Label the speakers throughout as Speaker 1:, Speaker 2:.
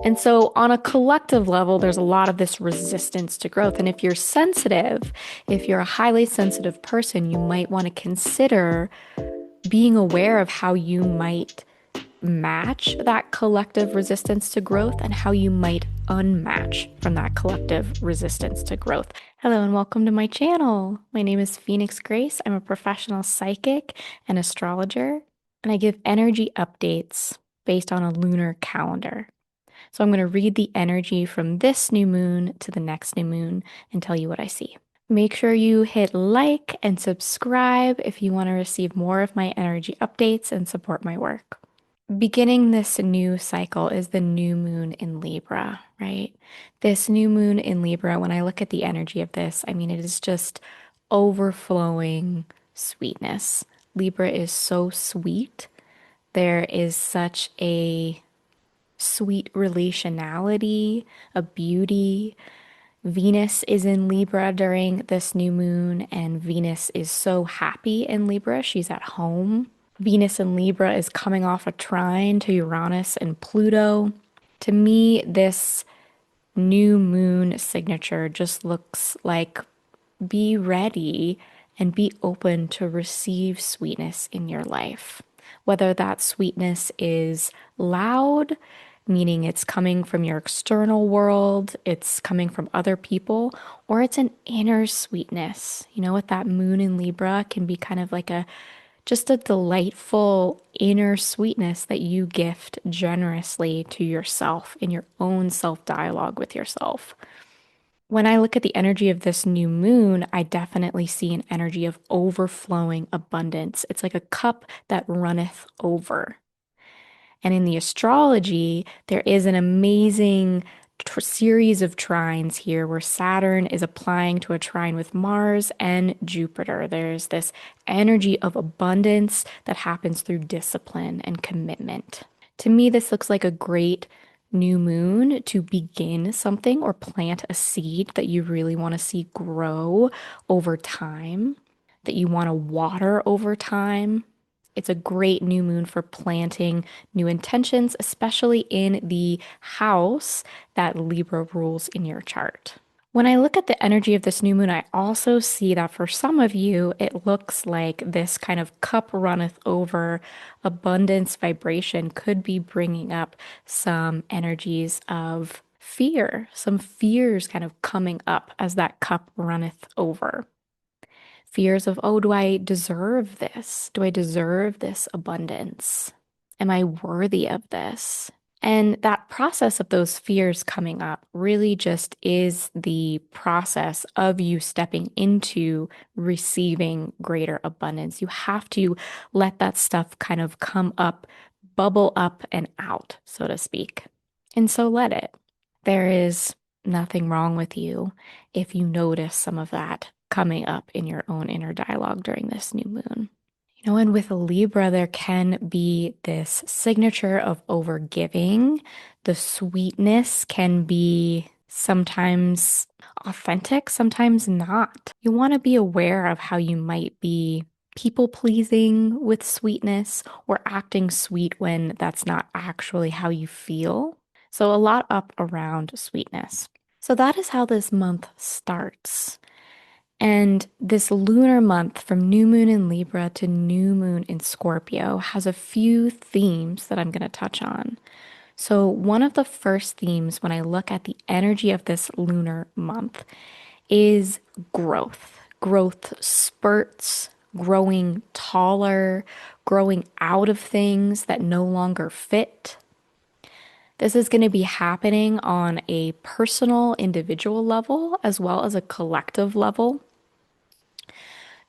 Speaker 1: And so, on a collective level, there's a lot of this resistance to growth. And if you're sensitive, if you're a highly sensitive person, you might want to consider being aware of how you might match that collective resistance to growth and how you might unmatch from that collective resistance to growth. Hello and welcome to my channel. My name is Phoenix Grace. I'm a professional psychic and astrologer, and I give energy updates based on a lunar calendar. So I'm going to read the energy from this new moon to the next new moon and tell you what I see. Make sure you hit like and subscribe if you want to receive more of my energy updates and support my work. Beginning this new cycle is the new moon in Libra, right? This new moon in Libra, when I look at the energy of this, I mean, it is just overflowing sweetness. Libra is so sweet. There is such a sweet relationality, a beauty. Venus is in Libra during this new moon, and Venus is so happy in Libra. She's at home. Venus in Libra is coming off a trine to Uranus and Pluto. To me, this new moon signature just looks like be ready and be open to receive sweetness in your life. Whether that sweetness is loud, meaning it's coming from your external world, it's coming from other people, or it's an inner sweetness. You know, with that moon in Libra can be kind of like a just a delightful inner sweetness that you gift generously to yourself in your own self dialogue with yourself. When I look at the energy of this new moon, I definitely see an energy of overflowing abundance. It's like a cup that runneth over. And in the astrology, there is an amazing series of trines here where Saturn is applying to a trine with Mars and Jupiter. There's this energy of abundance that happens through discipline and commitment. To me, this looks like a great new moon to begin something or plant a seed that you really want to see grow over time, that you want to water over time. It's a great new moon for planting new intentions, especially in the house that Libra rules in your chart. When I look at the energy of this new moon, I also see that for some of you, it looks like this kind of cup runneth over abundance vibration could be bringing up some energies of fear, some fears kind of coming up as that cup runneth over. Fears of, oh, do I deserve this? Do I deserve this abundance? Am I worthy of this? And that process of those fears coming up really just is the process of you stepping into receiving greater abundance. You have to let that stuff kind of come up, bubble up and out, so to speak. And so let it. There is nothing wrong with you if you notice some of that coming up in your own inner dialogue during this new moon. You know, and with a Libra, there can be this signature of overgiving. The sweetness can be sometimes authentic, sometimes not. You want to be aware of how you might be people pleasing with sweetness or acting sweet when that's not actually how you feel. So, a lot up around sweetness. So, that is how this month starts. And this lunar month from new moon in Libra to new moon in Scorpio has a few themes that I'm going to touch on. So, one of the first themes when I look at the energy of this lunar month is growth. Growth spurts, growing taller, growing out of things that no longer fit. This is going to be happening on a personal, individual level as well as a collective level.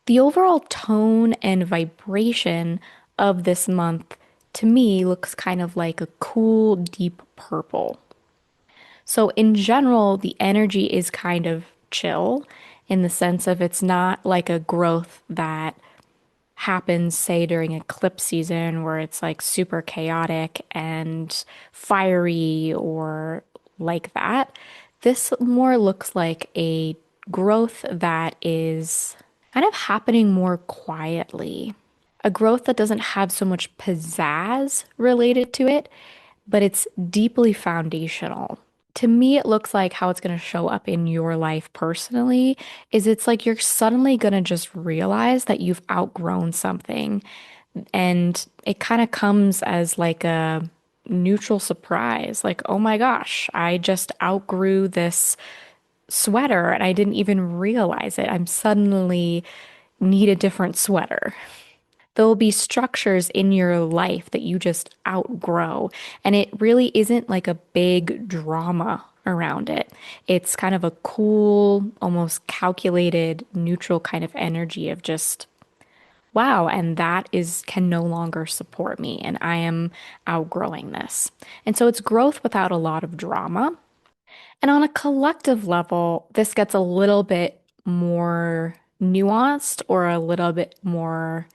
Speaker 1: The overall tone and vibration of this month to me looks kind of like a cool, deep purple. So, in general, the energy is kind of chill in the sense of it's not like a growth that happens, say, during eclipse season where it's like super chaotic and fiery or like that. This more looks like a growth that is kind of happening more quietly. A growth that doesn't have so much pizzazz related to it, but it's deeply foundational. To me, it looks like how it's going to show up in your life personally is it's like you're suddenly going to just realize that you've outgrown something. And it kind of comes as like a neutral surprise, like, oh my gosh, I just outgrew this sweater and I didn't even realize it. I'm suddenly need a different sweater. There'll be structures in your life that you just outgrow. And it really isn't like a big drama around it. It's kind of a cool, almost calculated, neutral kind of energy of just, wow, and that is can no longer support me. And I am outgrowing this. And so it's growth without a lot of drama. And on a collective level, this gets a little bit more nuanced or a little bit more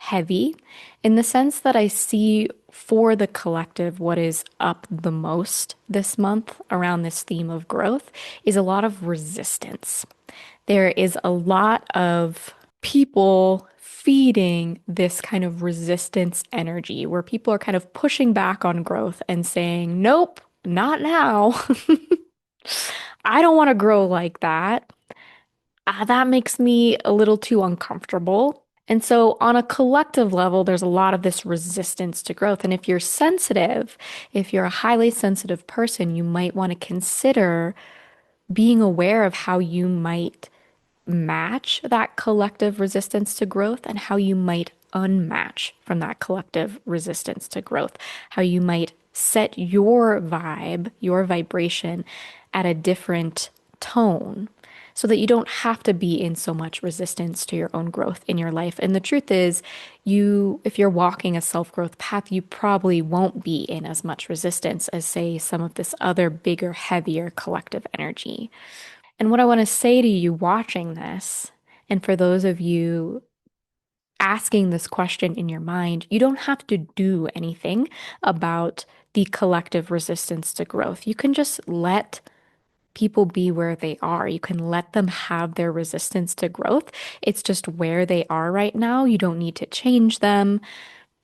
Speaker 1: heavy in the sense that I see for the collective what is up the most this month around this theme of growth is a lot of resistance. There is a lot of people feeding this kind of resistance energy where people are kind of pushing back on growth and saying, nope, not now. I don't want to grow like that. That makes me a little too uncomfortable. And so, on a collective level, there's a lot of this resistance to growth. And if you're sensitive, if you're a highly sensitive person, you might want to consider being aware of how you might match that collective resistance to growth and how you might unmatch from that collective resistance to growth, how you might set your vibe, your vibration at a different tone so that you don't have to be in so much resistance to your own growth in your life. And the truth is, if you're walking a self-growth path, you probably won't be in as much resistance as, say, some of this other bigger, heavier collective energy. And what I want to say to you watching this, and for those of you asking this question in your mind, you don't have to do anything about the collective resistance to growth. You can just let people be where they are. You can let them have their resistance to growth. It's just where they are right now. You don't need to change them.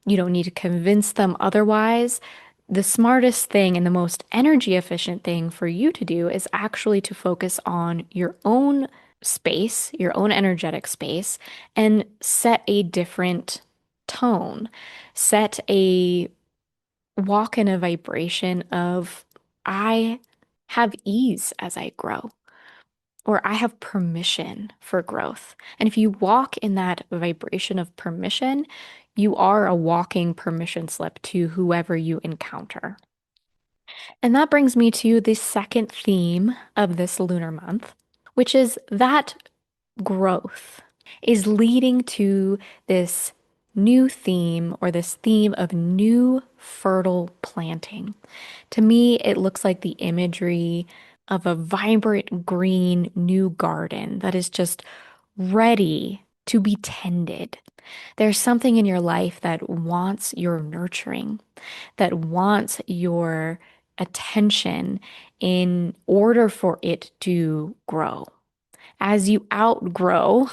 Speaker 1: You don't need to convince them otherwise. The smartest thing and the most energy efficient thing for you to do is actually to focus on your own space, your own energetic space, and set a different tone. Set a walk in a vibration of, I have ease as I grow, or I have permission for growth. And if you walk in that vibration of permission, you are a walking permission slip to whoever you encounter. And that brings me to the second theme of this lunar month, which is that growth is leading to this new theme or this theme of new fertile planting. To me, it looks like the imagery of a vibrant green new garden that is just ready to be tended. There's something in your life that wants your nurturing, that wants your attention in order for it to grow. As you outgrow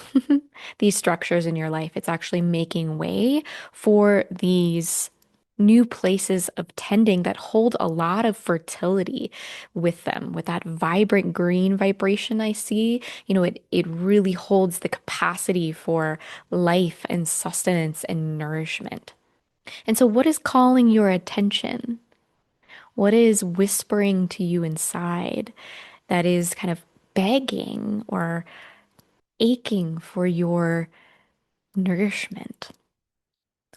Speaker 1: these structures in your life, it's actually making way for these new places of tending that hold a lot of fertility with them, with that vibrant green vibration I see. It really holds the capacity for life and sustenance and nourishment. And so, what is calling your attention? What is whispering to you inside that is kind of begging or aching for your nourishment?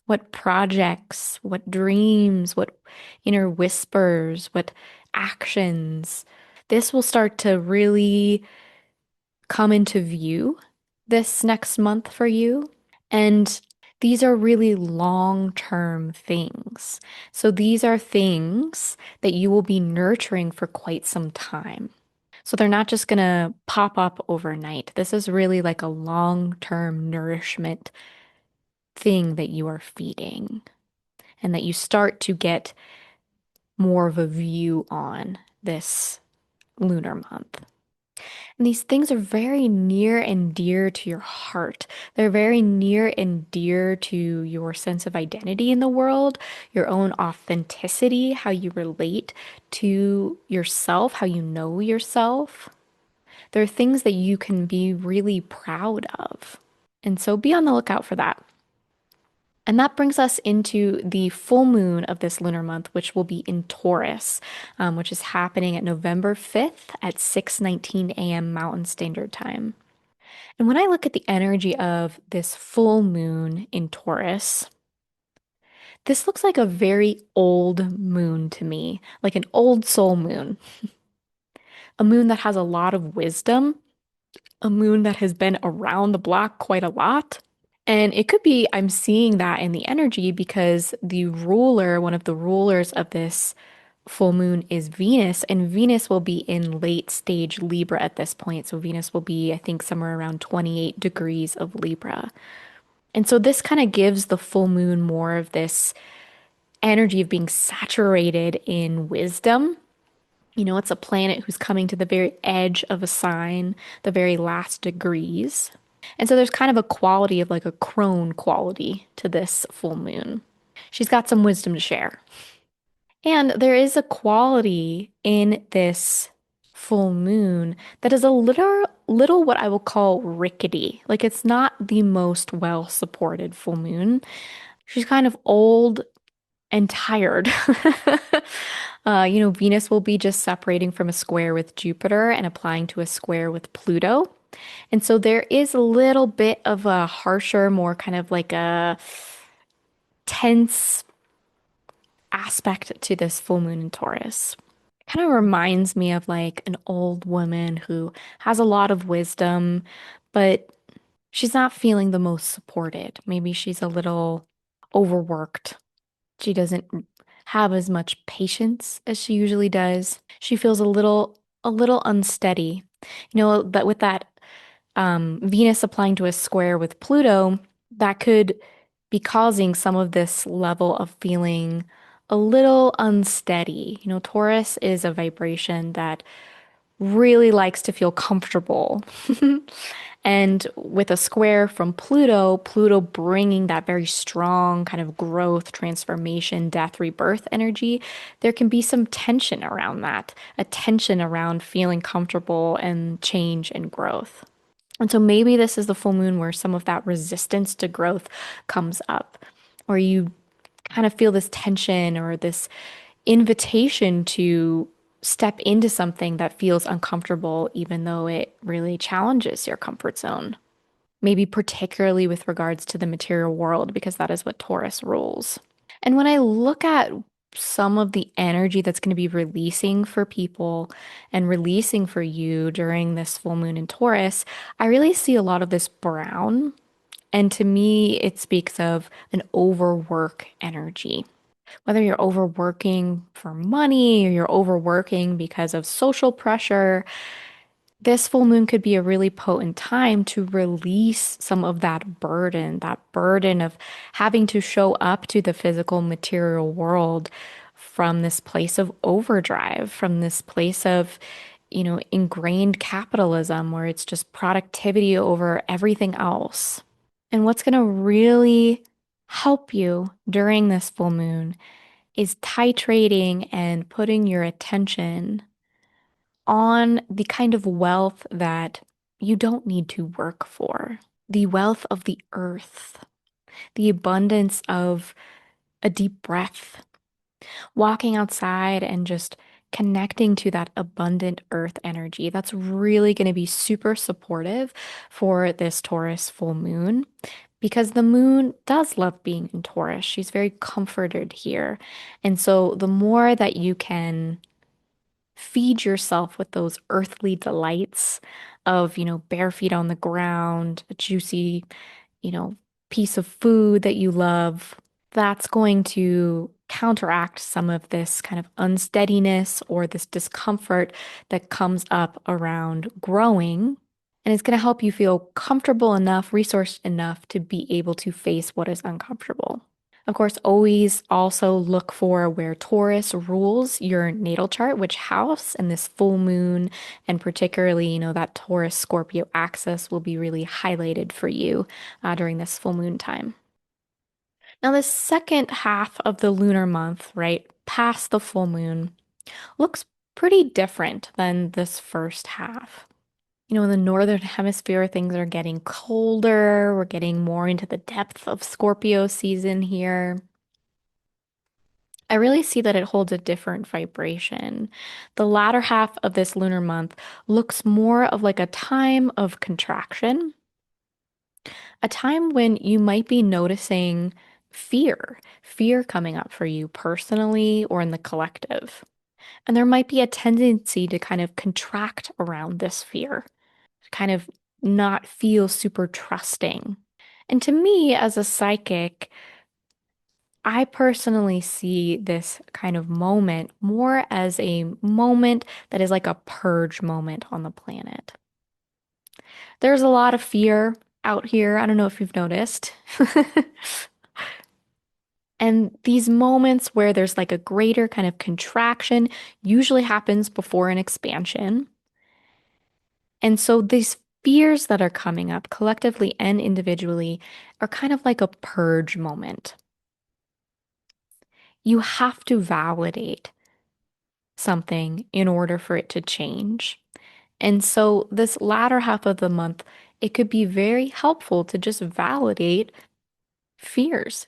Speaker 1: What projects, what dreams, what inner whispers, what actions? This will start to really come into view this next month for you. And these are really long-term things. So these are things that you will be nurturing for quite some time. So they're not just going to pop up overnight. This is really like a long-term nourishment thing that you are feeding and that you start to get more of a view on this lunar month. And these things are very near and dear to your heart. They're very near and dear to your sense of identity in the world, your own authenticity, how you relate to yourself, how you know yourself. They're things that you can be really proud of. And so be on the lookout for that. And that brings us into the full moon of this lunar month, which will be in Taurus, which is happening at November 5th at 6:19 a.m. Mountain Standard Time. And when I look at the energy of this full moon in Taurus, this looks like a very old moon to me, like an old soul moon, a moon that has a lot of wisdom, a moon that has been around the block quite a lot. And it could be I'm seeing that in the energy because the ruler, one of the rulers of this full moon is Venus, and Venus will be in late stage Libra at this point. So Venus will be, I think, somewhere around 28 degrees of Libra. And so this kind of gives the full moon more of this energy of being saturated in wisdom. You know, it's a planet who's coming to the very edge of a sign, the very last degrees. And so there's kind of a quality of like a crone quality to this full moon. She's got some wisdom to share. And there is a quality in this full moon that is a little what I will call rickety. Like it's not the most well supported full moon. She's kind of old and tired. Venus will be just separating from a square with Jupiter and applying to a square with Pluto. And so there is a little bit of a harsher, more kind of like a tense aspect to this full moon in Taurus. Kind of reminds me of like an old woman who has a lot of wisdom, but she's not feeling the most supported. Maybe she's a little overworked. She doesn't have as much patience as she usually does. She feels a little unsteady. But with that Venus applying to a square with Pluto, that could be causing some of this level of feeling a little unsteady. Taurus is a vibration that really likes to feel comfortable. And with a square from Pluto, Pluto bringing that very strong kind of growth, transformation, death, rebirth energy, there can be some tension around that, a tension around feeling comfortable and change and growth. And so maybe this is the full moon where some of that resistance to growth comes up, or you kind of feel this tension or this invitation to step into something that feels uncomfortable, even though it really challenges your comfort zone. Maybe particularly with regards to the material world, because that is what Taurus rules. And when I look at some of the energy that's going to be releasing for people and releasing for you during this full moon in Taurus, I really see a lot of this brown. And to me, it speaks of an overwork energy. Whether you're overworking for money or you're overworking because of social pressure, this full moon could be a really potent time to release some of that burden of having to show up to the physical material world from this place of overdrive, from this place of, ingrained capitalism where it's just productivity over everything else. And what's going to really help you during this full moon is titrating and putting your attention on the kind of wealth that you don't need to work for, the wealth of the earth, the abundance of a deep breath, walking outside and just connecting to that abundant earth energy. That's really going to be super supportive for this Taurus full moon because the moon does love being in Taurus. She's very comforted here. And so the more that you can feed yourself with those earthly delights of, bare feet on the ground, a juicy, you know, piece of food that you love, that's going to counteract some of this kind of unsteadiness or this discomfort that comes up around growing. And it's going to help you feel comfortable enough, resourced enough to be able to face what is uncomfortable. Of course, always also look for where Taurus rules your natal chart, which house, and this full moon, and particularly, that Taurus Scorpio axis will be really highlighted for you during this full moon time. Now, the second half of the lunar month, right, past the full moon, looks pretty different than this first half. In the northern hemisphere, things are getting colder. We're getting more into the depth of Scorpio season here. I really see that it holds a different vibration. The latter half of this lunar month looks more of like a time of contraction, a time when you might be noticing fear coming up for you personally or in the collective. And there might be a tendency to kind of contract around this fear, kind of not feel super trusting. And to me, as a psychic, I personally see this kind of moment more as a moment that is like a purge moment on the planet. There's a lot of fear out here. I don't know if you've noticed. And these moments where there's like a greater kind of contraction usually happens before an expansion. And so these fears that are coming up collectively and individually are kind of like a purge moment. You have to validate something in order for it to change. And so this latter half of the month, it could be very helpful to just validate fears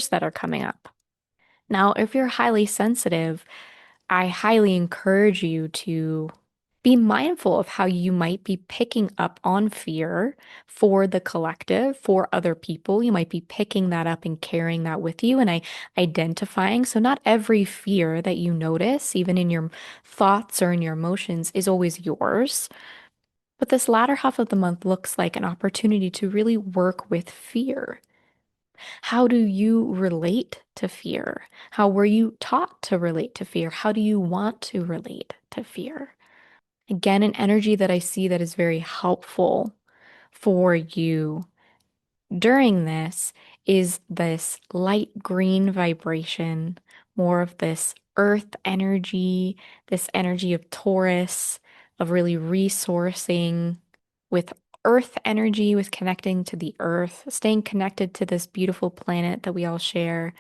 Speaker 1: that are coming up. Now, if you're highly sensitive, I highly encourage you to be mindful of how you might be picking up on fear for the collective, for other people. You might be picking that up and carrying that with you and identifying. So, not every fear that you notice, even in your thoughts or in your emotions, is always yours. But this latter half of the month looks like an opportunity to really work with fear. How do you relate to fear? How were you taught to relate to fear? How do you want to relate to fear? Again, an energy that I see that is very helpful for you during this is this light green vibration, more of this earth energy, this energy of Taurus, of really resourcing with earth energy, with connecting to the earth, staying connected to this beautiful planet that we all share.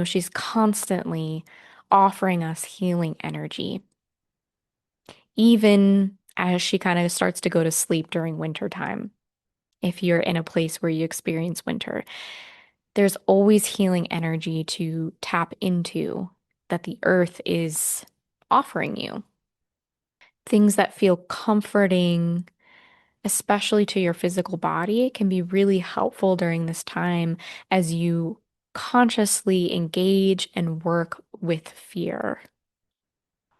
Speaker 1: She's constantly offering us healing energy, even as she kind of starts to go to sleep during winter time. If you're in a place where you experience winter, there's always healing energy to tap into that the earth is offering you. Things that feel comforting, especially to your physical body, can be really helpful during this time as you consciously engage and work with fear.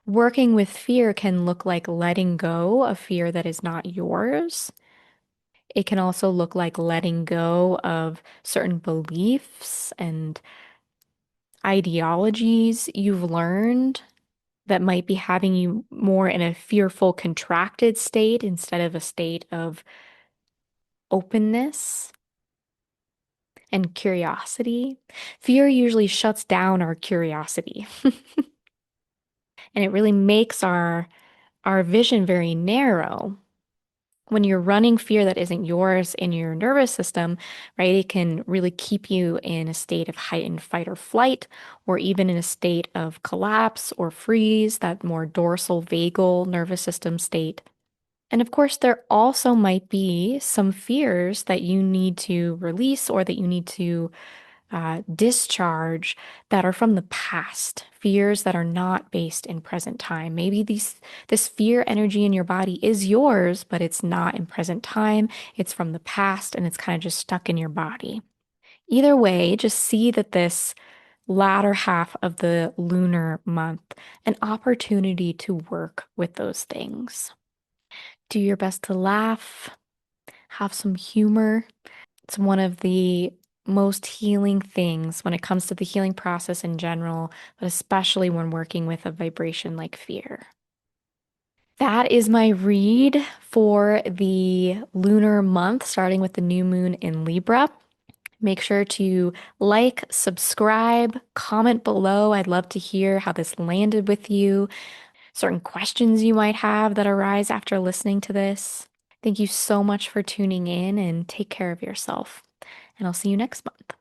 Speaker 1: Working with fear can look like letting go of fear that is not yours. It can also look like letting go of certain beliefs and ideologies you've learned that might be having you more in a fearful, contracted state instead of a state of openness and curiosity. Fear usually shuts down our curiosity, and it really makes our vision very narrow. When you're running fear that isn't yours in your nervous system, right, it can really keep you in a state of heightened fight or flight, or even in a state of collapse or freeze, that more dorsal vagal nervous system state. And of course, there also might be some fears that you need to release or that you need to discharge that are from the past, fears that are not based in present time. Maybe this fear energy in your body is yours, but it's not in present time. It's from the past and it's kind of just stuck in your body. Either way, just see that this latter half of the lunar month, an opportunity to work with those things. Do your best to laugh, have some humor. It's one of the most healing things when it comes to the healing process in general, but especially when working with a vibration like fear. That is my read for the lunar month, starting with the new moon in Libra. Make sure to like, subscribe, comment below. I'd love to hear how this landed with you, certain questions you might have that arise after listening to this. Thank you so much for tuning in and take care of yourself. And I'll see you next month.